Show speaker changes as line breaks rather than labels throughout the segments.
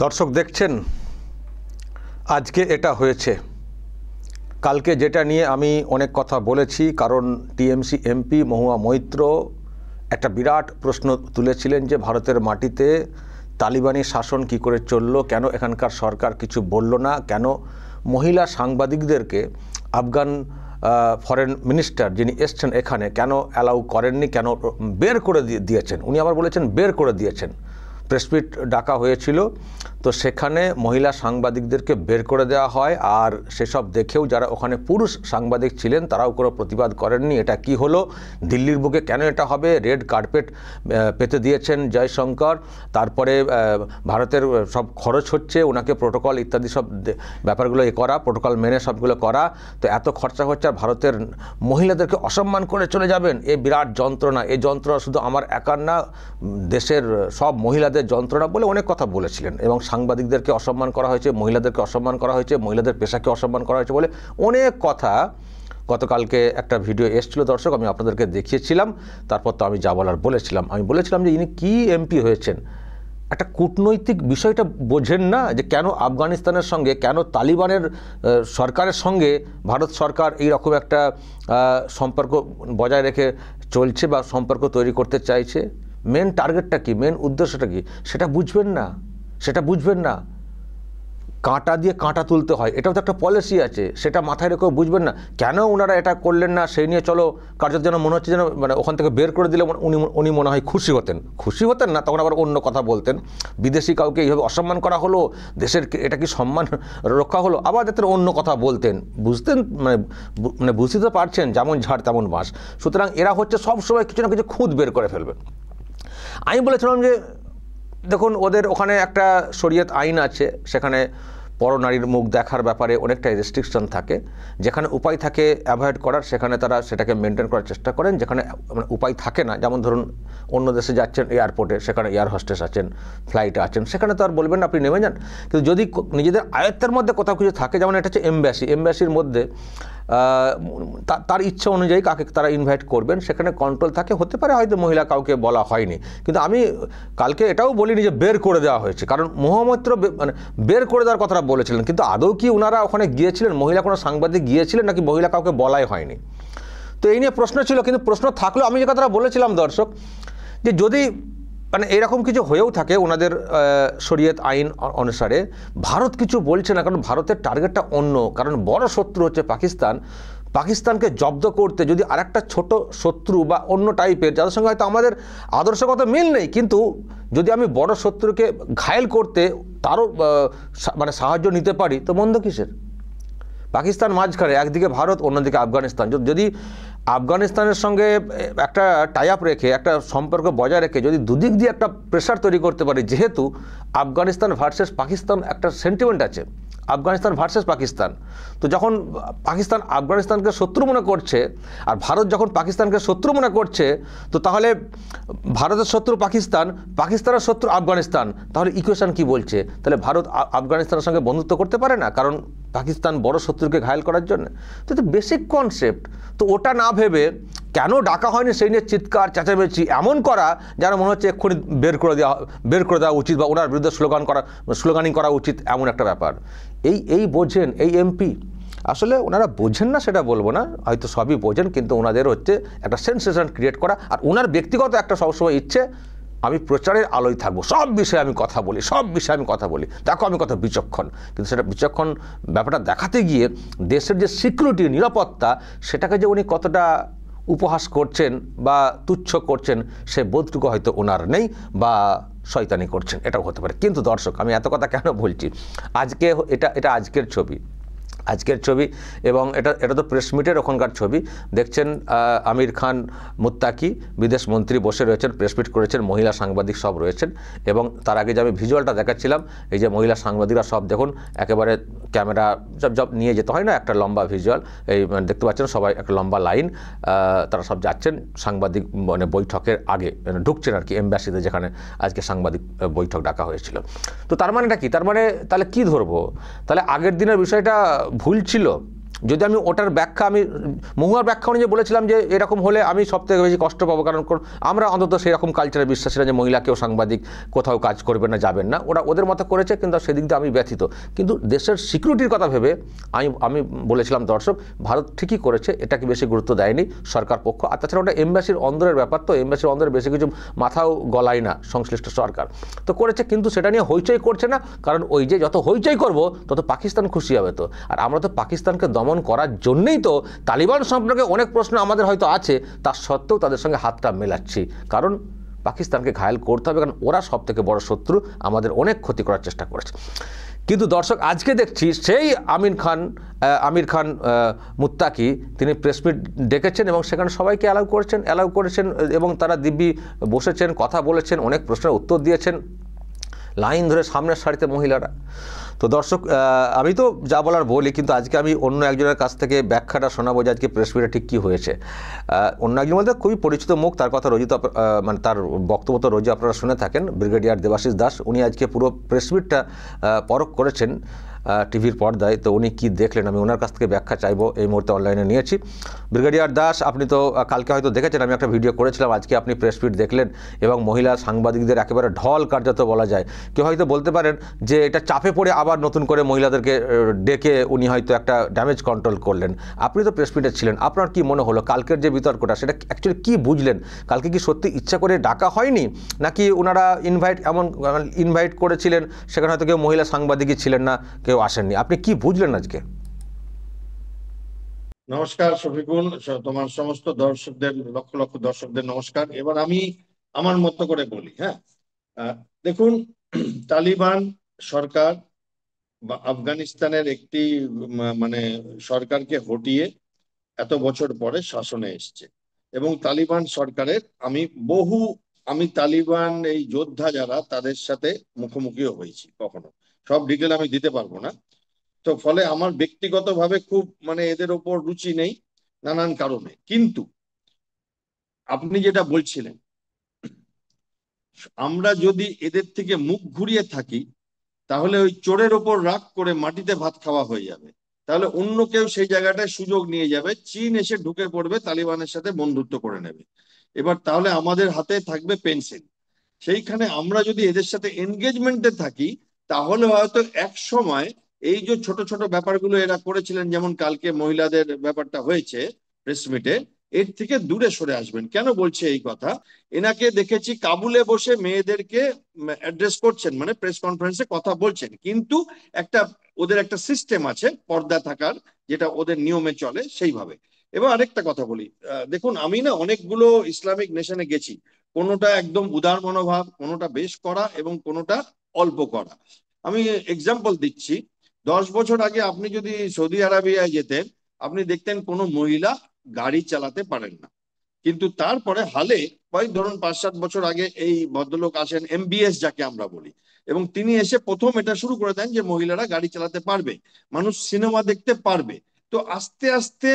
দর্শক দেখছেন আজকে এটা হয়েছে, কালকে যেটা নিয়ে আমি অনেক কথা বলেছি, কারণ টিএমসি এমপি মহুয়া মৈত্র একটা বিরাট প্রশ্ন তুলেছিলেন যে ভারতের মাটিতে তালিবানি শাসন কি করে চলল, কেন এখানকার সরকার কিছু বলল না, কেন মহিলা সাংবাদিকদেরকে আফগান ফরেন মিনিস্টার যিনি এসছেন এখানে কেন অ্যালাউ করেননি, কেন বের করে দিয়েছেন। উনি আবার বলেছেন বের করে দিয়েছেন। প্রেসমিট ডাকা হয়েছিল, তো সেখানে মহিলা সাংবাদিকদেরকে বের করে দেওয়া হয়, আর সেসব দেখেও যারা ওখানে পুরুষ সাংবাদিক ছিলেন তারাও কোনো প্রতিবাদ করেননি। এটা কি হলো, দিল্লির বুকে কেন এটা হবে, রেড কার্পেট পেতে দিয়েছেন জয়শঙ্কর। তারপরে ভারতের সব খরচ হচ্ছে, ওনাকে প্রোটোকল ইত্যাদি সব ব্যাপারগুলো করা, প্রোটোকল মেনে সবগুলো করা, তো এত খরচা হচ্ছে আর ভারতের মহিলাদেরকে অসম্মান করে চলে যাবেন। এ বিরাট যন্ত্রণা, এই যন্ত্রণা শুধু আমার একার না, দেশের সব মহিলাদের যন্ত্রণা বলে অনেক কথা বলেছিলেন। এবং সাংবাদিকদেরকে অসম্মান করা হয়েছে, মহিলাদেরকে অসম্মান করা হয়েছে, মহিলাদের পেশাকে অসম্মান করা হয়েছে বলে অনেক কথা গতকালকে একটা ভিডিও এসেছিল দর্শক, আমি আপনাদেরকে দেখিয়েছিলাম। তারপর তো আমি যা বলার বলেছিলাম, আমি বলেছিলাম যে ইনি কি এমপি হয়েছেন, একটা কূটনৈতিক বিষয়টা বোঝেন না, যে কেন আফগানিস্তানের সঙ্গে, কেন তালিবানের সরকারের সঙ্গে ভারত সরকার এই রকম একটা সম্পর্ক বজায় রেখে চলছে বা সম্পর্ক তৈরি করতে চাইছে। মেন টার্গেটটা কি, মেন উদ্দেশ্যটা কি, সেটা বুঝবেন না, সেটা বুঝবেন না। কাঁটা দিয়ে কাঁটা তুলতে হয়, এটাও তো একটা পলিসি আছে, সেটা মাথায় রেখেও বুঝবেন না। কেন ওনারা এটা করলেন না সেই নিয়ে চলো কার্যত যেন মনে হচ্ছে যেন মানে ওখান থেকে বের করে দিলে উনি মনে হয় খুশি হতেন না, তখন আবার অন্য কথা বলতেন। বিদেশি কাউকে এইভাবে অসম্মান করা হলো, দেশের এটা কি সম্মান রক্ষা হলো, আবার যাতে অন্য কথা বলতেন, বুঝতেন মানে বুঝতে তো পারছেন, যেমন ঝাড় তেমন বাঁশ। সুতরাং এরা হচ্ছে সবসময় কিছু না কিছু খুঁত বের করে ফেলবেন। আমি বলেছিলাম যে দেখুন, ওদের ওখানে একটা শরীয়ত আইন আছে, সেখানে পরনারীর মুখ দেখার ব্যাপারে অনেকটাই রেস্ট্রিকশন থাকে। যেখানে উপায় থাকে অ্যাভয়েড করার, সেখানে তারা সেটাকে মেনটেন করার চেষ্টা করেন। যেখানে উপায় থাকে না, যেমন ধরুন অন্য দেশে যাচ্ছেন এয়ারপোর্টে, সেখানে এয়ার হোস্টেস আছেন, ফ্লাইটে আছেন, সেখানে তো আর বলবেন না আপনি নেমে যান। কিন্তু যদি নিজেদের আয়ত্তের মধ্যে কোথাও কিছু থাকে, যেমন এটা হচ্ছে এমব্যাসির মধ্যে তার ইচ্ছা অনুযায়ী কাকে তারা ইনভাইট করবেন, সেখানে কন্ট্রোল থাকে। হতে পারে হয়তো মহিলা কাউকে বলা হয়নি, কিন্তু আমি কালকে এটাও বলিনি যে বের করে দেওয়া হয়েছে, কারণ মহুয়া মৈত্র মানে বের করে দেওয়ার কথাটা বলেছিলেন, কিন্তু আদৌ কি ওনারা ওখানে গিয়েছিলেন, মহিলা কোনো সাংবাদিক গিয়েছিলেন নাকি মহিলা কাউকে বলাই হয়নি। তো এই নিয়ে প্রশ্ন ছিল, কিন্তু প্রশ্ন থাকলেও আমি যে কথাটা বলেছিলাম দর্শক, যে যদি মানে এরকম কিছু হয়েও থাকে ওনাদের শরীয়ত আইন অনুসারে, ভারত কিছু বলছে না, কারণ ভারতের টার্গেটটা অন্য। কারণ বড় শত্রু হচ্ছে পাকিস্তানকে জব্দ করতে যদি আরেকটা ছোট শত্রু বা অন্য টাইপের, যাদের সঙ্গে হয়তো আমাদের আদর্শগত মিল নেই, কিন্তু যদি আমি বড় শত্রুকে ঘায়েল করতে তারও মানে সাহায্য নিতে পারি, তো মন্দ কিসের। পাকিস্তান মাঝখানে, একদিকে ভারত, অন্যদিকে আফগানিস্তান। যদি আফগানিস্তানের সঙ্গে একটা টাই আপ রেখে, একটা সম্পর্ক বজায় রেখে যদি দুদিক দিয়ে একটা প্রেশার তৈরি করতে পারি, যেহেতু আফগানিস্তান ভার্সেস পাকিস্তান একটা সেন্টিমেন্ট আছে, আফগানিস্তান ভার্সেস পাকিস্তান, তো যখন পাকিস্তান আফগানিস্তানকে শত্রু মনে করছে আর ভারত যখন পাকিস্তানকে শত্রু মনে করছে, তো তাহলে ভারতের শত্রু পাকিস্তান, পাকিস্তানের শত্রু আফগানিস্তান, তাহলে ইকুয়েশন কি বলছে? তাহলে ভারত আফগানিস্তানের সঙ্গে বন্ধুত্ব করতে পারে না, কারণ পাকিস্তান বড় শত্রুকে ঘায়েল করার জন্য। তো বেসিক কনসেপ্ট, তো ওটা না ভেবে কেন ডাকা হয়নি সেই নিয়ে চিৎকার চেঁচামেচি এমন করা, যেন মনে হচ্ছে এক্ষুনি বের করে দেওয়া উচিত বা ওনার বিরুদ্ধে স্লোগানিং করা উচিত, এমন একটা ব্যাপার। এই বোঝেন, এই এমপি আসলে ওনারা বোঝেন না সেটা বলবো না, হয়তো সবই বোঝেন, কিন্তু ওনাদের হচ্ছে একটা সেন্সেশন ক্রিয়েট করা। আর ওনার ব্যক্তিগত একটা সবসময় ইচ্ছে, আমি প্রচারের আলোয় থাকবো, সব বিষয়ে আমি কথা বলি, দেখো আমি কত বিচক্ষণ। কিন্তু সেটা বিচক্ষণ ব্যাপারটা দেখাতে গিয়ে দেশের যে সিকিউরিটি, নিরাপত্তা, সেটাকে যে উনি কতটা উপহাস করছেন বা তুচ্ছ করছেন, সে বোধটুকু হয়তো ওনার নেই, বা শয়তানি করছেন, এটাও হতে পারে। কিন্তু দর্শক, আমি এত কথা কেন বলছি, আজকে এটা আজকের ছবি, এবং এটা তো প্রেস মিটের ওখানকার ছবি। দেখছেন আমির খান মুত্তাকি বিদেশ মন্ত্রী বসে রয়েছেন, প্রেস মিট করেছেন, মহিলা সাংবাদিক সব রয়েছেন। এবং তার আগে যে আমি ভিজুয়ালটা দেখাচ্ছিলাম, এই যে মহিলা সাংবাদিকরা সব দেখুন, একেবারে ক্যামেরা সব নিয়ে যেতে হয় না, একটা লম্বা ভিজুয়াল, এই দেখতে পাচ্ছেন সবাই একটা লম্বা লাইন, তারা সব যাচ্ছেন সাংবাদিক মানে বৈঠকের আগে, ঢুকছেন আর কি এমব্যাসিতে, যেখানে আজকে সাংবাদিক বৈঠক ডাকা হয়েছিল। তো তার মানেটা কি, তার মানে তাহলে কি ধরবো, তাহলে আগের দিনের বিষয়টা ভুল ছিল, যদি আমি ওটার ব্যাখ্যা আমি মহুয়ার ব্যাখ্যা অনুযায়ী বলেছিলাম যে এরকম হলে আমি সবথেকে বেশি কষ্ট পাবো, কারণ আমরা অন্তত সেরকম কালচারে বিশ্বাসী না যে মহিলাকেও সাংবাদিক কোথাও কাজ করবে না, যাবেন না, ওরা ওদের মতো করেছে, কিন্তু সেদিক দিয়ে আমি ব্যথিত। কিন্তু দেশের সিকিউরিটির কথা ভেবে আমি বলেছিলাম দর্শক, ভারত ঠিকই করেছে, এটাকে বেশি গুরুত্ব দেয়নি সরকার পক্ষ। আর তাছাড়া ওটা এমবাসির অন্দরের ব্যাপার, তো এমবাসির অন্দরে বেশি কিছু মাথাও গলায় না সংশ্লিষ্ট সরকার, তো করেছে। কিন্তু সেটা নিয়ে হইচই করছে না, কারণ ওই যে যত হইচই করব তত পাকিস্তান খুশি হবে। তো আর আমরা তো পাকিস্তানকে দমন করার জন্যই তো তালিবান সম্পর্কে অনেক প্রশ্ন আমাদের হয়তো আছে, তার সত্ত্বেও তাদের সঙ্গে হাতটা মেলাচ্ছি, কারণ পাকিস্তানকে ঘায়েল করতে হবে, কারণ ওরা সব থেকে বড় শত্রু, আমাদের অনেক ক্ষতি করার চেষ্টা করেছে। কিন্তু দর্শক, আজকে দেখছি সেই আমির খান মুত্তাকি তিনি প্রেস মিট ডেকেছেন এবং সেখানে সবাইকে অ্যালাউ করেছেন এবং তারা দিব্যি বসেছেন, কথা বলেছেন, অনেক প্রশ্নের উত্তর দিয়েছেন, লাইন ধরে সামনের সারিতে মহিলারা। তো দর্শক, আমি তো যা বলার বলি, কিন্তু আজকে আমি অন্য একজনের কাছ থেকে ব্যাখ্যাটা শোনাবো যে আজকে প্রেস মিটে ঠিক কী হয়েছে। অন্য একজন মধ্যে খুবই পরিচিত মুখ, তার কথা রোজই তো মানে তার বক্তব্য তো রোজই আপনারা শুনে থাকেন, ব্রিগেডিয়ার দেবাশিস দাস। উনি আজকে পুরো প্রেস মিটটা পরখ করেছেন টিভির পর্দায়। তো উনি কি দেখলেন আমি ওনার কাছ থেকে ব্যাখ্যা চাইবো, এই মুহূর্তে অনলাইনে নিয়েছি। ব্রিগেডিয়ার দাস, আপনি তো কালকে হয়তো দেখেছেন, আমি একটা ভিডিও করেছিলাম, আজকে আপনি প্রেস মিট দেখলেন এবং মহিলা সাংবাদিকদের একেবারে ঢল কার্যত বলা যায়। কেউ হয়তো বলতে পারেন যে এটা চাপে পড়ে আবার নতুন করে মহিলাদেরকে ডেকে উনি হয়তো একটা ড্যামেজ কন্ট্রোল করলেন। আপনি তো প্রেস মিটে ছিলেন, আপনার কি মনে হলো কালকের যে বিতর্কটা, সেটা অ্যাকচুয়ালি কী বুঝলেন? কালকে কি সত্যি ইচ্ছা করে ডাকা হয়নি, নাকি ওনারা ইনভাইট করেছিলেন, সেখানে হয়তো কেউ মহিলা সাংবাদিকই ছিলেন না, কেউ আসেননি? আপনি কি বুঝলেন আজকে?
নমস্কার শফিকুল, তোমার সমস্ত দর্শকদের, লক্ষ লক্ষ দর্শকদের নমস্কার। এবার আমি আমার মতো করে বলি। হ্যাঁ, দেখুন, তালিবান সরকার বা আফগানিস্তানের একটি মানে সরকারকে হটিয়ে এত বছর পরে শাসনে এসছে, এবং তালিবান সরকারের আমি তালিবান এই যোদ্ধা যারা, তাদের সাথে মুখোমুখিও হয়েছি কখনো, সব ডিটেল আমি দিতে পারবো না। তো ফলে আমার ব্যক্তিগতভাবে খুব এদের ওপর রুচি নেই নানান কারণে। কিন্তু আপনি যেটা বলছিলেন, আমরা যদি এদের থেকে মুখ ঘুরিয়ে থাকি তাহলে ওই চোরের ওপর রাগ করে মাটিতে ভাত খাওয়া হয়ে যাবে। তাহলে অন্য কেউ সেই জায়গাটায় সুযোগ নিয়ে যাবে, চীন এসে ঢুকে পড়বে, তালিবানের সাথে বন্ধুত্ব করে নেবে। এবার তাহলে আমাদের হাতে থাকবে পেন্সিল। সেইখানে আমরা যদি এদের সাথে এনগেজমেন্টে থাকি তাহলে হয়তো এক সময় এই যে ছোট ছোট ব্যাপারগুলো এরা করেছিলেন, যেমন কালকে মহিলাদের ব্যাপারটা হয়েছে প্রেস মিটে, এর থেকে দূরে সরে আসবেন। কেন বলছে এই কথা? এনাকে দেখেছি কাবুলে বসে মেয়েদেরকে অ্যাড্রেস করছেন, মানে প্রেস কনফারেন্সে কথা বলছেন, কিন্তু একটা ওদের একটা সিস্টেম আছে পর্দা থাকার, যেটা ওদের নিয়মে চলে সেইভাবে। এবার আরেকটা কথা বলি, দেখুন, আমি না অনেকগুলো ইসলামিক নেশনে গেছি, কোনোটা একদম উদার মনোভাব, কোনোটা বেশ করা, এবং কোনোটা অল্প করা। আমি এক্সাম্পল দিচ্ছি। 10 বছর আগে আপনি যদি সৌদি আরবিয়ায় যেতেন, আপনি দেখতেন কোনো মহিলা গাড়ি চালাতে পারেন না। কিন্তু তারপরে হালে ধরুন 5-7 বছর আগে এই ভদ্রলোক আসেন, এমবিএস যাকে আমরা বলি, এবং তিনি এসে প্রথম এটা শুরু করে দেন যে মহিলারা গাড়ি চালাতে পারবে, মানুষ সিনেমা দেখতে পারবে। তো আস্তে আস্তে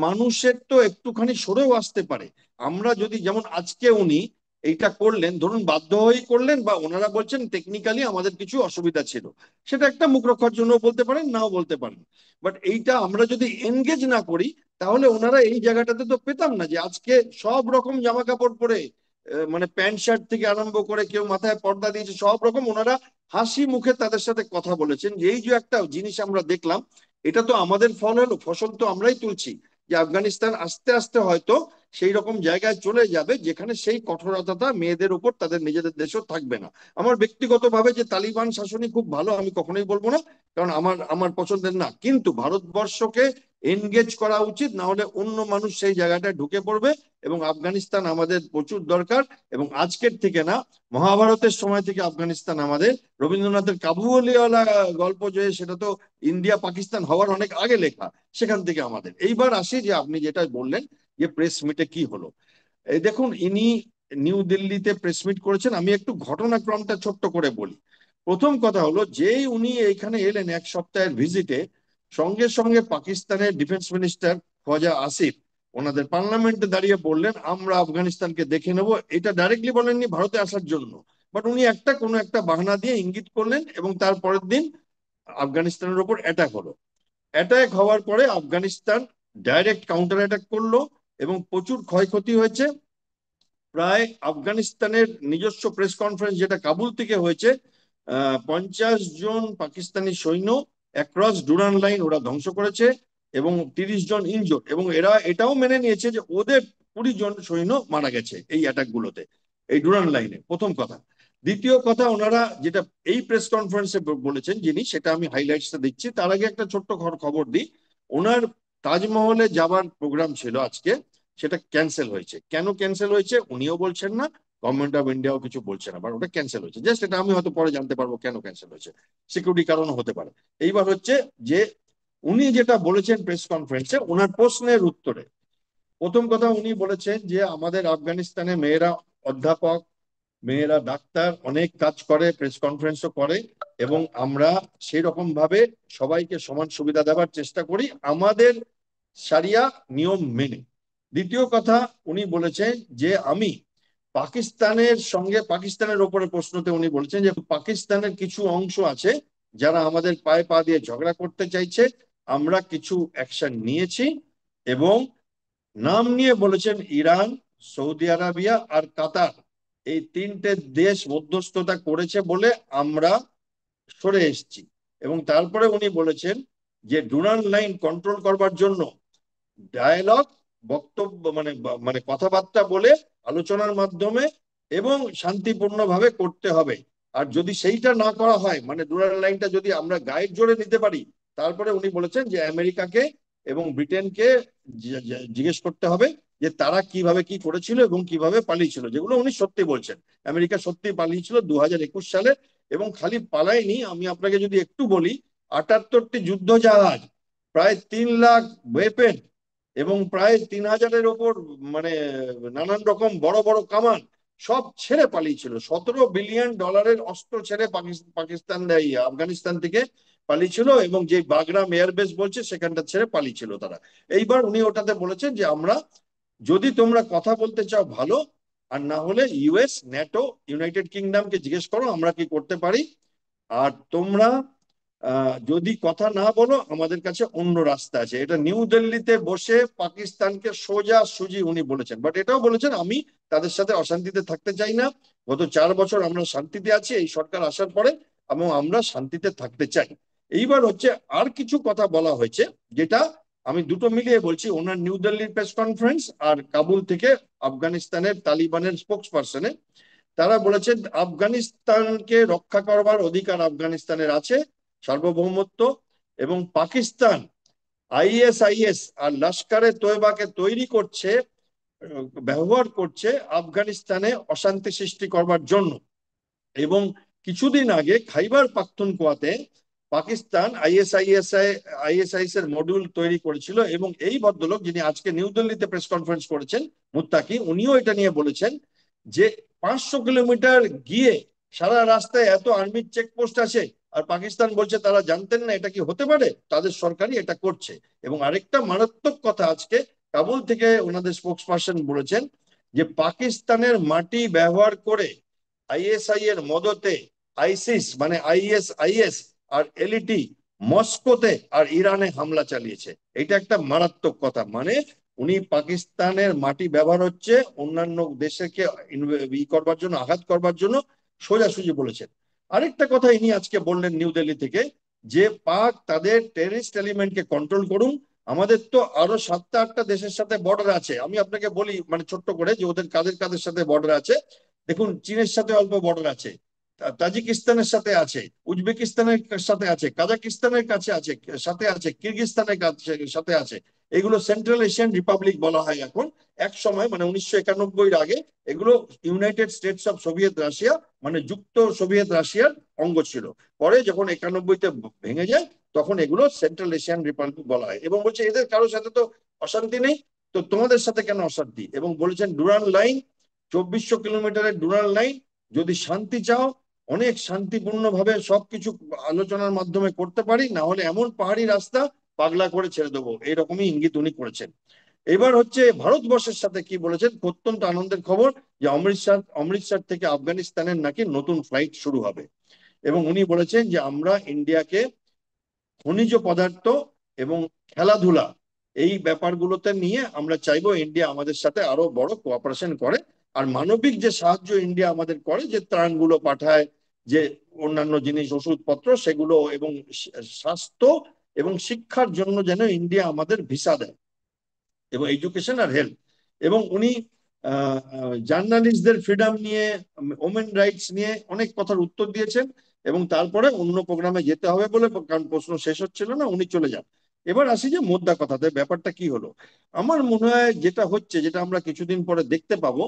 মানুষের তো একটুখানি সরেও আসতে পারে। আমরা যদি, যেমন আজকে উনি এইটা করলেন, ধরুন বাধ্য হয়েই করলেন, বা ওনারা বলছেন টেকনিক্যালি আমাদের কিছু অসুবিধা ছিল, সেটা একটা মুখ রক্ষার জন্য বলতে পারেন, নাও বলতে পারেন। বাট এইটা আমরা যদি এনগেজ না করি তাহলে ওনারা এই জায়গাটাতে তো পেতাম না, যে আজকে সব রকম জামা কাপড় পরে, প্যান্ট শার্ট থেকে আরম্ভ করে কেউ মাথায় পর্দা দিয়েছে, সব রকম ওনারা হাসি মুখে তাদের সাথে কথা বলেছেন। যে এই যে একটা জিনিস আমরা দেখলাম, এটা তো আমাদের ফল হলো, ফসল তো আমরাই তুলছি, যে আফগানিস্তান আস্তে আস্তে হয়তো সেই রকম জায়গায় চলে যাবে যেখানে সেই কঠোরতাটা মেয়েদের উপর তাদের নিজেদের দেশেও থাকবে না। আমার ব্যক্তিগতভাবে যে তালিবান শাসনই খুব ভালো আমি কখনোই বলবো না, কারণ আমার আমার পছন্দের না, কিন্তু ভারতবর্ষকে এনগেজ করা উচিত, না হলে অন্য মানুষ সেই জায়গাটায় ঢুকে পড়বে। এবং আফগানিস্তান আমাদের প্রচুর দরকার, এবং আজকের থেকে না, মহাভারতের সময় থেকে আফগানিস্তান আমাদের। রবীন্দ্রনাথের কাবুলিওয়ালা গল্প, যে সেটা তো ইন্ডিয়া পাকিস্তান হওয়ার অনেক আগে লেখা, সেখান থেকে আমাদের। এইবার আসি যে আপনি যেটা বললেন যে প্রেস মিটে কি হলো। এই দেখুন, ইনি নিউ দিল্লিতে প্রেস মিট করেছেন। আমি একটু ঘটনাক্রমটা ছোট্ট করে বলি। প্রথম কথা হলো, যেই উনি এইখানে এলেন এক সপ্তাহের ভিজিটে, সঙ্গে সঙ্গে পাকিস্তানের ডিফেন্স মিনিস্টার খোয়াজা আসিফ ওনাদের পার্লামেন্টে দাঁড়িয়ে বললেন আমরা আফগানিস্তানকে দেখে নেব। এটা ডাইরেক্টলি বলেননি ভারতে আসার জন্য, বাট উনি কোনো একটা বাহানা দিয়ে ইঙ্গিত করলেন, এবং তার পরের দিন আফগানিস্তানের উপর অ্যাটাক হলো। অ্যাটাক হওয়ার পরে আফগানিস্তান ডাইরেক্ট কাউন্টার অ্যাটাক করলো এবং প্রচুর ক্ষয়ক্ষতি হয়েছে। প্রায় আফগানিস্তানের নিজস্ব প্রেস কনফারেন্স যেটা কাবুল থেকে হয়েছে, 50 জন পাকিস্তানি সৈন্য অ্যাক্রস ডুরান লাইন ওরা ধ্বংস করেছে এবং 30 জন ইনজোর্ড, এবং এরা এটাও মেনে নিয়েছে যে ওদের 20 জন সৈন্য মারা গেছে এই অ্যাটাক গুলোতে, এই ডুরান লাইনে। প্রথম কথা। দ্বিতীয় কথা, ওনারা যেটা এই প্রেস কনফারেন্সে বলেছেন যিনি, সেটা আমি হাইলাইটসটা দিচ্ছি। তার আগে একটা ছোট্ট খবর দিই। ওনার তাজমহলে যাবার প্রোগ্রাম ছিল আজকে, সেটা ক্যান্সেল হয়েছে। কেন ক্যান্সেল হয়েছে উনিও বলছেন না, গভর্নমেন্ট অফ ইন্ডিয়াও কিছু বলছে না, বাট ওটা ক্যান্সেল হয়েছে। জাস্ট এটা আমি হয়তো পরে জানতে পারবো কেন ক্যান্সেল হয়েছে, সিকিউরিটি কারণও হতে পারে। এইবার হচ্ছে যে উনি যেটা বলেছেন প্রেস কনফারেন্সে ওনার প্রশ্নের উত্তরে, প্রথম কথা উনি বলেছেন যে আমাদের আফগানিস্তানে মেয়েরা অধ্যাপক, মেয়েরা ডাক্তার, অনেক কাজ করে, প্রেস কনফারেন্সও করে, এবং আমরা সেই রকম ভাবে সবাইকে সমান সুবিধা দেওয়ার চেষ্টা করি আমাদের সারিয়া নিয়ম মেনে। দ্বিতীয় কথা, উনি বলেছেন যে আমি পাকিস্তানের সঙ্গে, পাকিস্তানের ওপরে প্রশ্নতে উনি বলেছেন যে পাকিস্তানের কিছু অংশ আছে যারা আমাদের পায়ে পা দিয়ে ঝগড়া করতে চাইছে, আমরা কিছু অ্যাকশন নিয়েছি, এবং নাম নিয়ে বলেছেন ইরান, সৌদি আরবিয়া আর কাতার, এই তিনটে দেশ মধ্যস্থতা করেছে বলে আমরা সরে এসেছি। এবং তারপরে উনি বলেছেন যে ডুরান লাইন কন্ট্রোল করবার জন্য ডায়ালগ, বক্তব্য মানে মানে কথাবার্তা বলে, আলোচনার মাধ্যমে এবং শান্তিপূর্ণভাবে করতে হবে। আর যদি সেইটা না করা হয়, মানে ডুরাল লাইনটা যদি আমরা গায়ের জোরে নিতে পারি, তারপরে উনি বলেছেন যে আমেরিকাকে এবং ব্রিটেনকে জিজ্ঞেস করতে হবে যে তারা কিভাবে কি করেছিল এবং কিভাবে পালিয়েছিল, যেগুলো উনি সত্যি বলছেন। আমেরিকা সত্যি পালিয়েছিল 2021 সালে, এবং খালি পালায়নি, আমি আপনাকে যদি একটু বলি, 78টি যুদ্ধ জাহাজ, প্রায় 3 লাখ ওয়েপেন, এবং প্রায় 3000-এর ওপর মানে নানান রকম বড় বড় কামান সব ছেড়ে পালিয়েছিল। $17 বিলিয়ন অস্ত্র ছেড়ে পাকিস্তান আফগানিস্তান থেকে পালিয়েছিল, এবং যে বাগরাম এয়ারবেস বলছে সেখানটা ছেড়ে পালিয়েছিল তারা। এইবার উনি ওটাতে বলেছেন যে আমরা, যদি তোমরা কথা বলতে চাও ভালো, আর না হলে ইউএস, ন্যাটো, ইউনাইটেড কিংডমকে জিজ্ঞেস করো আমরা কি করতে পারি, আর তোমরা যদি কথা না বলো আমাদের কাছে অন্য রাস্তা আছে। এটা নিউ দিল্লিতে বসে পাকিস্তানকে সোজা সুজি উনি বলেছেন। বাট এটাও বলেছেন আমি তাদের সাথে অশান্তিতে থাকতে চাই না, গত 4 বছর আমরা শান্তিতে আছি এই সরকার আসার পরে, এবং আমরা শান্তিতে থাকতে চাই। এইবার হচ্ছে আর কিছু কথা বলা হয়েছে, যেটা আমি দুটো মিলিয়ে বলছি, ওনার নিউ দিল্লির প্রেস কনফারেন্স আর কাবুল থেকে আফগানিস্তানের তালিবানের স্পোক্স পার্সনের। তারা বলেছেন আফগানিস্তানকে রক্ষা করবার অধিকার আফগানিস্তানের আছে, সার্বভৌমত্ব, এবং পাকিস্তান আইএসআইএস আর লস্করে তৈবাকে তৈরি করছে, ব্যবহার করছে আফগানিস্তানে অশান্তি সৃষ্টি করবার জন্য। এবং কিছুদিন আগে খাইবার পাখতুনখোয়াতে পাকিস্তান আইএসআইএস এর মডিউল তৈরি করেছিল, এবং এই ভদ্রলোক যিনি আজকে নিউ দিল্লিতে প্রেস কনফারেন্স করেছেন, মুত্তাকি, উনিও এটা নিয়ে বলেছেন যে 500 কিলোমিটার গিয়ে সারা রাস্তায় এত আর্মির চেকপোস্ট আছে, আর পাকিস্তান বলছে তারা জানতেন না। এটা কি হতে পারে? তাদের সরকারই এটা করছে। এবং আরেকটা মারাত্মক কথা, আজকে কাবুল থেকে ওনাদের স্পোক্স পার্সন বলেছেন যে পাকিস্তানের মাটি ব্যবহার করে আইএসআই এর মদতে আইসিস মানে আইএস আর এলইটি মস্কোতে আর ইরানে হামলা চালিয়েছে। এটা একটা মারাত্মক কথা। মানে উনি পাকিস্তানের মাটি ব্যবহার হচ্ছে অন্যান্য দেশকে করবার জন্য, আঘাত করবার জন্য, সোজাসুজি বলেছেন। আরেকটা কথা ইনি আজকে বললেন নিউ দিল্লি থেকে, যে পাক তাদের টেররিস্ট এলিমেন্টকে কন্ট্রোল করুন। আমাদের তো আরো 7টা 8টা দেশের সাথে বর্ডার আছে। আমি আপনাকে বলি মানে ছোট্ট করে যে ওদের কাদের কাদের সাথে বর্ডার আছে। দেখুন, চীনের সাথে অল্প বর্ডার আছে, তাজিকিস্তানের সাথে আছে, উজবেকিস্তানের সাথে আছে, কাজাকিস্তানের কাছে আছে, সাথে আছে, কিরগিজস্তানের কাছে সাথে আছে। এগুলো সেন্ট্রাল এশিয়ান রিপাবলিক বলা হয় এখন। এক সময় মানে 1991-এর আগে এগুলো United states of Soviet Russia মানে যুক্ত সোভিয়েত রাশিয়ার অঙ্গ ছিল। পরে যখন 91-তে ভেঙে যায় তখন এগুলো সেন্ট্রাল এশিয়ান রিপাবলিক বলা হয়। এবং বলছে এদের কারোর সাথে তো অশান্তি নেই, তো তোমাদের সাথে কেন অশান্তি? এবং বলেছেন ডুরান লাইন, 2400 কিলোমিটারের ডুরাল লাইন, যদি শান্তি চাও অনেক শান্তিপূর্ণ ভাবে সবকিছু আলোচনার মাধ্যমে করতে পারি, না হলে এমন পাহাড়ি রাস্তা পাগলা করে ছেড়ে দেবো, এইরকমই ইঙ্গিত উনি করেছেন। এবার হচ্ছে ভারতবর্ষের সাথে কি বলেছেন, অত্যন্ত আনন্দের খবর, যে অমৃতসর থেকে আফগানিস্তানের নাকি নতুন ফ্লাইট শুরু হবে। এবং উনি বলেছেন যে আমরা ইন্ডিয়াকে খনিজ পদার্থ এবং খেলাধুলা, এই ব্যাপারগুলোতে নিয়ে আমরা চাইবো ইন্ডিয়া আমাদের সাথে আরো বড় কোঅপারেশন করে। আর মানবিক যে সাহায্য ইন্ডিয়া আমাদের করে, যে ত্রাণগুলো পাঠায়, যে অন্যান্য জিনিস ওষুধপত্র সেগুলো, এবং স্বাস্থ্য এবং শিক্ষার জন্য যেন ইন্ডিয়া আমাদের ভিসা দেয়, এবং এডুকেশন আর হেলথ। এবং উনি জার্নালিস্টদের ফ্রিডম নিয়ে, ওমেন রাইটস নিয়ে অনেক কথার উত্তর দিয়েছেন। এবং তারপরে অন্য প্রোগ্রামে যেতে হবে বলে, কারণ প্রশ্ন শেষ হচ্ছিল না, উনি চলে যান। এবার আসি যে মোদ্দা কথাতে ব্যাপারটা কি হলো। আমার মনে হয় যেটা হচ্ছে, যেটা আমরা কিছুদিন পরে দেখতে পাবো,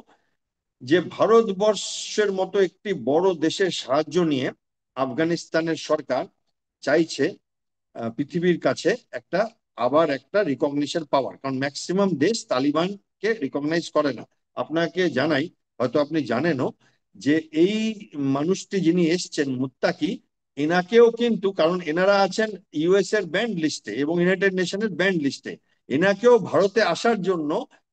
যে ভারতবর্ষের মতো একটি বড় দেশের সাহায্য নিয়ে আফগানিস্তানের সরকার চাইছে পৃথিবীর কাছে আবার একটা রিকগনিশন পাওয়ার। কারণ ম্যাক্সিমাম দেশ তালিবানকে রিকগনাইজ করে না। আপনাকে জানাই, হয়তো আপনি জানেনও, যে এই মানুষটি যিনি এসছেন মুত্তাকি, এনাকেও কিন্তু, কারণ এনারা আছেন ইউএস এর ব্যান্ড লিস্টে এবং ইউনাইটেড নেশনের ব্যান্ড লিস্টে, এনাকেও ভারতে আসার জন্য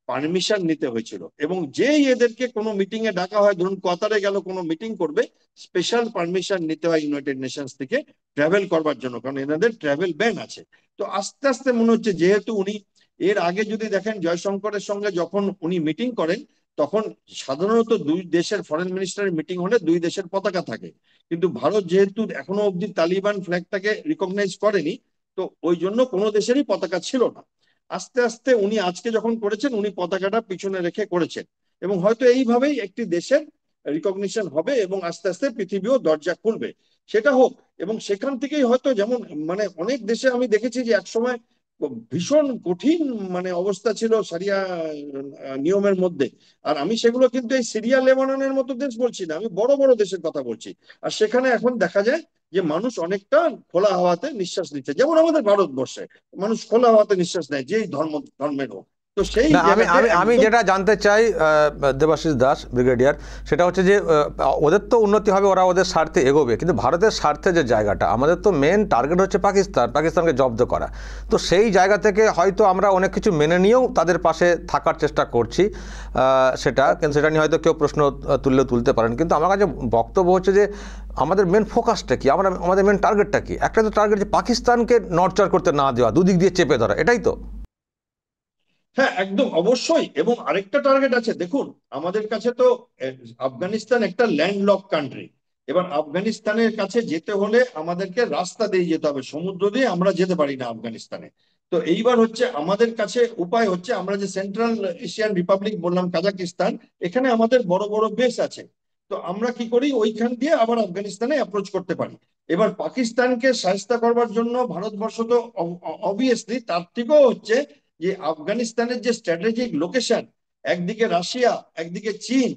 পারমিশন নিতে হয়েছিল। এবং যেই এদেরকে কোনো মিটিং এ ডাকা হয়, ধরুন কাতারে গেল কোনো মিটিং করবে, স্পেশাল পারমিশন নিতে হয় ইউনাইটেড নেশনস থেকে ট্রাভেল করবার জন্য, কারণ এনাদের ট্রাভেল ব্যান আছে। তো আস্তে আস্তে মনে হচ্ছে, যেহেতু উনি এর আগে যদি দেখেন জয়শঙ্করের সঙ্গে যখন উনি মিটিং করেন, তখন সাধারণত দুই দেশের ফরেন মিনিস্টারের মিটিং হলে দুই দেশের পতাকা থাকে। কিন্তু ভারত যেহেতু এখনো অব্দি তালিবান ফ্ল্যাগটাকে রিকগনাইজ করেনি, তো ওই জন্য কোনো দেশেরই পতাকা ছিল না। আস্তে আস্তে উনি আজকে যখন করেছেন, উনি পতাকাটা পিছনে রেখে করেছেন। এবং হয়তো এইভাবেই একটি দেশের রিকগনিশন হবে, এবং আস্তে আস্তে পৃথিবীও দরজা খুলবে। সেটা হোক। এবং সেখান থেকেই হয়তো, যেমন মানে অনেক দেশে আমি দেখেছি যে একসময় ভীষণ কঠিন মানে অবস্থা ছিল সারিয়া নিয়মের মধ্যে। আর আমি সেগুলো কিন্তু এই সিরিয়া লেবাননের মতো দেশ বলছি না, আমি বড় বড় দেশের কথা বলছি। আর সেখানে এখন দেখা যায় যে মানুষ অনেকটা খোলা হাওয়াতে নিঃশ্বাস নিচ্ছে, যেমন আমাদের ভারতবর্ষে মানুষ খোলা হাওয়াতে নিঃশ্বাস নেয়, যেই ধর্মের হোক। তো সেই
না, আমি
জায়গাতে
আমি আমি
একদম।
যেটা জানতে চাই দেবাশিস দাস ব্রিগেডিয়ার, সেটা হচ্ছে যে ওদের তো উন্নতি হবে, ওরা ওদের স্বার্থে এগোবে, কিন্তু ভারতের স্বার্থে যে জায়গাটা, আমাদের তো মেন টার্গেট হচ্ছে পাকিস্তানকে জব্দ করা। তো সেই জায়গা থেকে হয়তো আমরা অনেক কিছু মেনে নিয়েও তাদের পাশে থাকার চেষ্টা করছি, কিন্তু সেটা নিয়ে হয়তো কেউ প্রশ্ন তুলতে পারেন। কিন্তু আমার কাছে বক্তব্য হচ্ছে যে আমাদের মেন ফোকাসটা কি, আমাদের মেন টার্গেটটা কি? একটা তো টার্গেট যে পাকিস্তানকে নর্চার করতে না দেওয়া, দুদিক দিয়ে চেপে ধরা, এটাই তো।
হ্যাঁ, একদম অবশ্যই। এবং আরেকটা টার্গেট আছে, দেখুন আমাদের কাছে তো আফগানিস্তান একটা ল্যান্ডলক কান্ট্রি। এবার আফগানিস্তানের কাছে যেতে হলে আমাদেরকে রাস্তা দিয়ে যেতে হবে, সমুদ্র দিয়ে আমরা যেতে পারি না আফগানিস্তানে। তো এইবার হচ্ছে আমাদের কাছে উপায় হচ্ছে, আমরা যে সেন্ট্রাল এশিয়ান রিপাবলিক বললাম কাজাকিস্তান, এখানে আমাদের বড় বড় বেস আছে। তো আমরা কি করি, ওইখান দিয়ে আবার আফগানিস্তানে অ্যাপ্রোচ করতে পারি। এবার পাকিস্তানকে সাহায্য করবার জন্য ভারতবর্ষ তো অবভিয়াসলি, তার থেকেও হচ্ছে যে আফগানিস্তানের যে স্ট্র্যাটেজিক লোকেশন, একদিকে রাশিয়া, একদিকে চীন,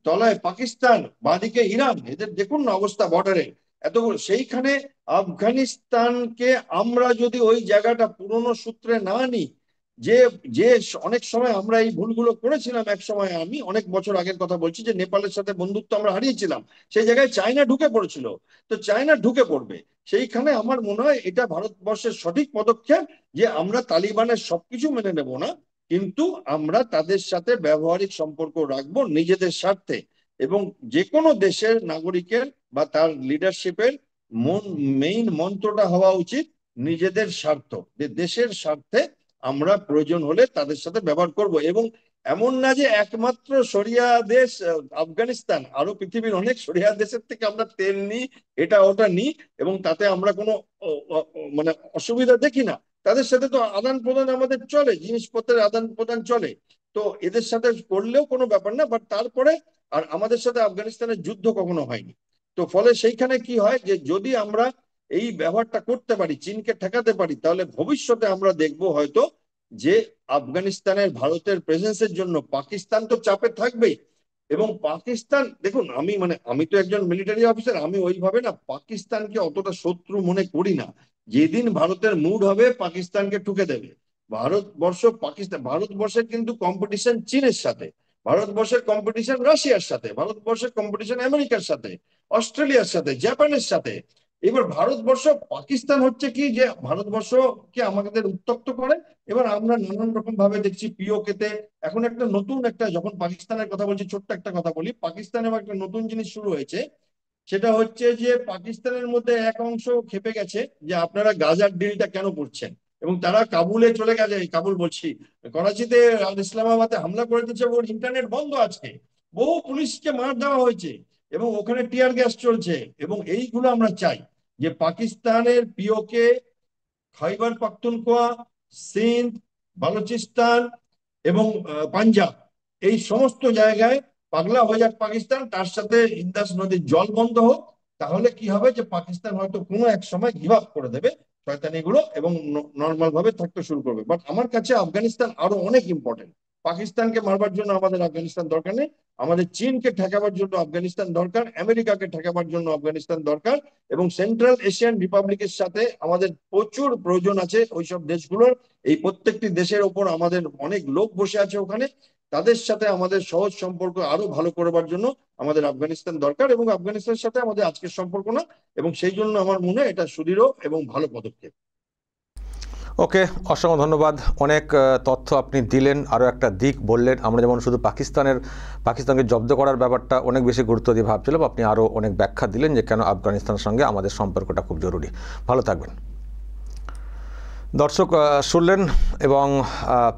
তলায় পাকিস্তান, বাঁদিকে ইরান, এদের দেখুন না অবস্থা বর্ডারে এতগুলো। সেইখানে আফগানিস্তানকে আমরা যদি ওই জায়গাটা পুরনো সূত্রে না নিই, যে যে অনেক সময় আমরা এই ভুলগুলো করেছিলাম, এক সময় আমি অনেক বছর আগের কথা বলছি, যে নেপালের সাথে বন্ধুত্ব আমরা হারিয়েছিলাম, সেই জায়গায় চায়না ঢুকে পড়েছিল। তো চায়না ঢুকে পড়বে সেইখানে, আমার মনে হয় এটা ভারতবর্ষের সঠিক পদক্ষেপ, যে আমরা তালিবানের সবকিছু মেনে নেব না, কিন্তু আমরা তাদের সাথে ব্যবহারিক সম্পর্ক রাখবো নিজেদের স্বার্থে। এবং যে কোনো দেশের নাগরিকের বা তার লিডারশিপের মেইন মন্ত্রটা হওয়া উচিত নিজেদের স্বার্থ, যে দেশের স্বার্থে আমরা প্রয়োজন হলে তাদের সাথে ব্যবহার করব। এবং এমন না যে একমাত্র শরিয়া দেশ আফগানিস্তান, আরো পৃথিবীর অনেক শরিয়া দেশের থেকে আমরা তেল নিই, এটা ওটা নিই, এবং তাতে আমরা কোনো মানে অসুবিধা দেখি না। তাদের সাথে তো আদান প্রদান আমাদের চলে, জিনিসপত্রের আদান প্রদান চলে। তো এদের সাথে করলেও কোনো ব্যাপার না, বাট তারপরে আর আমাদের সাথে আফগানিস্তানের যুদ্ধ কখনো হয়নি। তো ফলে সেইখানে কি হয়, যে যদি আমরা এই ব্যবহারটা করতে পারি, চীনকে ঠেকাতে পারি, তাহলে ভবিষ্যতে আমরা দেখব হয়তো যে আফগানিস্তানের ভারতের প্রেজেন্সের জন্য পাকিস্তান তো চাপে থাকবেই। এবং পাকিস্তান, দেখুন আমি তো একজন মিলিটারি অফিসার, আমি ওইভাবে না পাকিস্তানকে অতটা শত্রু মনে করি না। যেদিন ভারতের মুড হবে পাকিস্তানকে ঠুকে দেবে। ভারতবর্ষের কিন্তু কম্পিটিশন চীনের সাথে, ভারতবর্ষের কম্পিটিশন রাশিয়ার সাথে, ভারতবর্ষের কম্পিটিশন আমেরিকার সাথে, অস্ট্রেলিয়ার সাথে, জাপানের সাথে। এবার ভারতবর্ষ, পাকিস্তান হচ্ছে কি, যে ভারতবর্ষকে আমাদের উত্তপ্ত করে। এবার আমরা নানান রকম ভাবে দেখছি পিওকেতে এখন যখন পাকিস্তানের কথা বলছি, ছোট্ট একটা কথা বলি, পাকিস্তানে একটা নতুন জিনিস শুরু হয়েছে। সেটা হচ্ছে যে পাকিস্তানের মধ্যে এক অংশ খেপে গেছে যে আপনারা গাজার ডিলটা কেন করছেন, এবং তারা কাবুলে চলে গেছে, কাবুল বলছি, করাচিতে আর ইসলামাবাদে হামলা করে দিচ্ছে, ওর ইন্টারনেট বন্ধ আজকে, বহু পুলিশকে মার দেওয়া হয়েছে এবং ওখানে টিয়ার গ্যাস চলছে। এবং এইগুলো আমরা চাই যে পাকিস্তানের পিওকে, খাইবার পাখতুনখোয়া, সিন্ধ, বালুচিস্তান এবং পাঞ্জাব, এই সমস্ত জায়গায় পাগলা হয়ে যাক পাকিস্তান, তার সাথে ইন্দাস নদীর জল বন্ধ হোক। তাহলে কি হবে যে পাকিস্তান হয়তো কোনো এক সময় গিভ আপ করে দেবে শয়তানিগুলো এবং নর্মাল ভাবে থাকতে শুরু করবে। বাট আমার কাছে আফগানিস্তান আরো অনেক ইম্পর্টেন্ট। পাকিস্তানকে মারবার জন্য আমাদের আফগানিস্তান দরকার নেই, আমাদের চীনকে ঠেকাবার জন্য আফগানিস্তান দরকার, আমেরিকাকে ঠেকাবার জন্য আফগানিস্তান দরকার, এবং সেন্ট্রাল এশিয়ান রিপাবলিকের সাথে আমাদের প্রচুর প্রয়োজন আছে ওইসব দেশগুলোর। এই প্রত্যেকটি দেশের ওপর আমাদের অনেক লোক বসে আছে ওখানে, তাদের সাথে আমাদের সহজ সম্পর্ক আরো ভালো করবার জন্য আমাদের আফগানিস্তান দরকার, এবং আফগানিস্তানের সাথে আমাদের আজকের সম্পর্ক না, এবং সেই জন্য আমার মনে হয় এটা সুদৃঢ় এবং ভালো পদক্ষেপ।
ওকে, অসংখ্য ধন্যবাদ। অনেক তথ্য আপনি দিলেন, আরও একটা দিক বললেন। আমরা যেমন শুধু পাকিস্তানকে জব্দ করার ব্যাপারটা অনেক বেশি গুরুত্ব দিয়ে ভাবছিলাম, আপনি আরও অনেক ব্যাখ্যা দিলেন যে কেন আফগানিস্তানের সঙ্গে আমাদের সম্পর্কটা খুব জরুরি। ভালো থাকবেন। দর্শক শুনলেন, এবং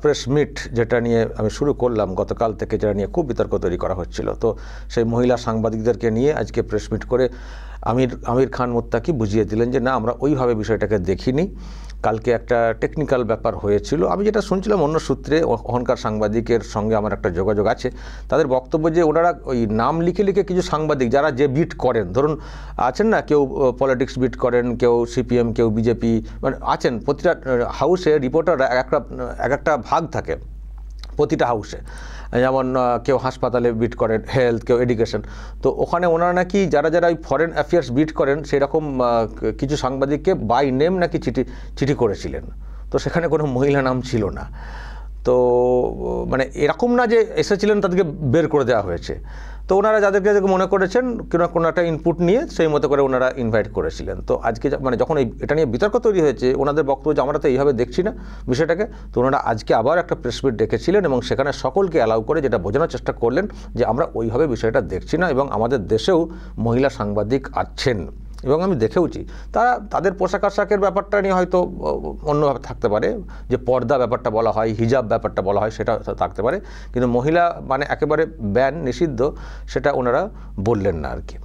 প্রেস মিট যেটা নিয়ে আমি শুরু করলাম গতকাল থেকে, যেটা নিয়ে খুব বিতর্ক তৈরি করা হচ্ছিল, তো সেই মহিলা সাংবাদিকদেরকে নিয়ে আজকে প্রেস মিট করে আমির খান মুত্তাকি বুঝিয়ে দিলেন যে না, আমরা ওইভাবে বিষয়টাকে দেখিনি। কালকে একটা টেকনিক্যাল ব্যাপার হয়েছিল, আমি যেটা শুনছিলাম অন্য সূত্রে, ওখানকার সাংবাদিকের সঙ্গে আমার একটা যোগাযোগ আছে, তাদের বক্তব্য যে ওনারা ওই নাম লিখে লিখে কিছু সাংবাদিক যারা যে বিট করেন, ধরুন আছেন না, কেউ পলিটিক্স বিট করেন, কেউ সিপিএম, কেউ বিজেপি, মানে আছেন, প্রতিটা হাউসে রিপোর্টার একটা ভাগ থাকে প্রতিটা হাউসে, যেমন কেউ হাসপাতালে বিট করেন, হেলথ, কেউ এডুকেশন। তো ওখানে ওনারা নাকি যারা ওই ফরেন অ্যাফেয়ার্স বিট করেন সেরকম কিছু সাংবাদিককে বাই নেম নাকি চিঠি করেছিলেন। তো সেখানে কোনো মহিলা নাম ছিল না। তো মানে এরকম না যে এসেছিলেন তাদেরকে বের করে দেওয়া হয়েছে। তো ওনারা যাদেরকে মনে করেছেন কোনো একটা ইনপুট নিয়ে সেই মতো করে ওনারা ইনভাইট করেছিলেন। তো আজকে মানে যখন এটা নিয়ে বিতর্ক তৈরি হয়েছে, ওনাদের বক্তব্য যে আমরা তো এইভাবে দেখছি না বিষয়টাকে, তো ওনারা আজকে আবার একটা প্রেস মিট ডেকেছিলেন এবং সেখানে সকলকে অ্যালাউ করে যেটা বোঝানোর চেষ্টা করলেন যে আমরা ওইভাবে বিষয়টা দেখছি না, এবং আমাদের দেশেও মহিলা সাংবাদিক আছেন এবং আমি দেখেওছি। তাদের পোশাক আশাকের ব্যাপারটা নিয়ে হয়তো অন্যভাবে থাকতে পারে, যে পর্দা ব্যাপারটা বলা হয়, হিজাব ব্যাপারটা বলা হয়, সেটা থাকতে পারে, কিন্তু মহিলা মানে একেবারে ব্যান, নিষিদ্ধ, সেটা ওনারা বললেন না আর কি।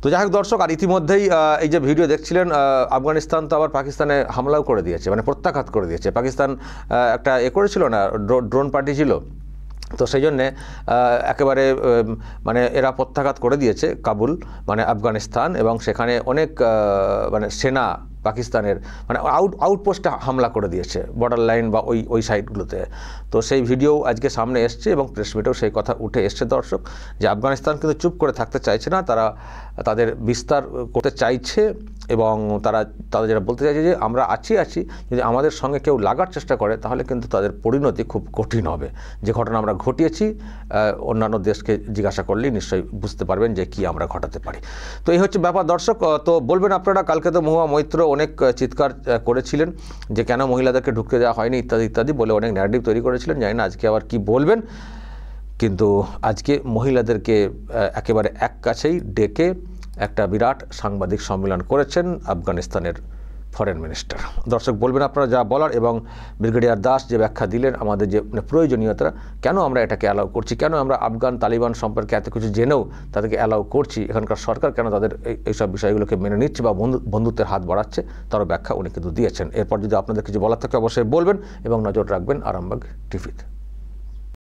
তো যাই হোক দর্শক, আর ইতিমধ্যেই এই যে ভিডিও দেখছিলেন, আফগানিস্তান তো আবার পাকিস্তানে হামলাও করে দিয়েছে, মানে প্রত্যাঘাত করে দিয়েছে। পাকিস্তান একটা করেছিল না, ড্রোন পাঠিয়েছিল, তো সেই জন্যে একেবারে মানে এরা প্রত্যাঘাত করে দিয়েছে কাবুল, মানে আফগানিস্তান, এবং সেখানে অনেক মানে সেনা পাকিস্তানের মানে আউটপোস্টে হামলা করে দিয়েছে, বর্ডার লাইন বা ওই সাইডগুলোতে। তো সেই ভিডিও আজকে সামনে এসছে এবং প্রেস মিটেও সেই কথা উঠে এসছে দর্শক, যে আফগানিস্তান কিন্তু চুপ করে থাকতে চাইছে না, তারা তাদের বিস্তার করতে চাইছে, এবং তাদের যেটা বলতে চাইছে যে আমরা আছি, যদি আমাদের সঙ্গে কেউ লাগার চেষ্টা করে তাহলে কিন্তু তাদের পরিণতি খুব কঠিন হবে। যে ঘটনা আমরা ঘটিয়েছি, অন্যান্য দেশকে জিজ্ঞাসা করলেই নিশ্চয়ই বুঝতে পারবেন যে কি আমরা ঘটাতে পারি। তো এই হচ্ছে ব্যাপার দর্শক। তো বলবেন আপনারা, কালকে তো মহুয়া মৈত্র অনেক চিৎকার করেছিলেন যে কেন মহিলাদেরকে ঢুকতে দেওয়া হয়নি ইত্যাদি ইত্যাদি বলে অনেক ন্যারেটিভ তৈরি করেছিলেন, জানি না আজকে আবার কি বলবেন। কিন্তু আজকে মহিলাদেরকে একেবারে এক কাছেই ডেকে একটা বিরাট সাংবাদিক সম্মেলন করেছেন আফগানিস্তানের ফরেন মিনিস্টার। দর্শক বলবেন আপনারা যা বলার, এবং ব্রিগেডিয়ার দাস যে ব্যাখ্যা দিলেন আমাদের যে প্রয়োজনীয়তা, কেন আমরা এটাকে অ্যালাউ করছি, কেন আমরা আফগান তালিবান সম্পর্কে এত কিছু জেনেও তাদেরকে অ্যালাউ করছি, এখানকার সরকার কেন তাদের এইসব বিষয়গুলোকে মেনে নিচ্ছে বা বন্ধুত্বের হাত বাড়াচ্ছে, তারও ব্যাখ্যা উনি কিন্তু দিয়েছেন। এরপর যদি আপনাদের কিছু বলার থাকে অবশ্যই বলবেন এবং নজর রাখবেন আরামবাগ টিভিতে।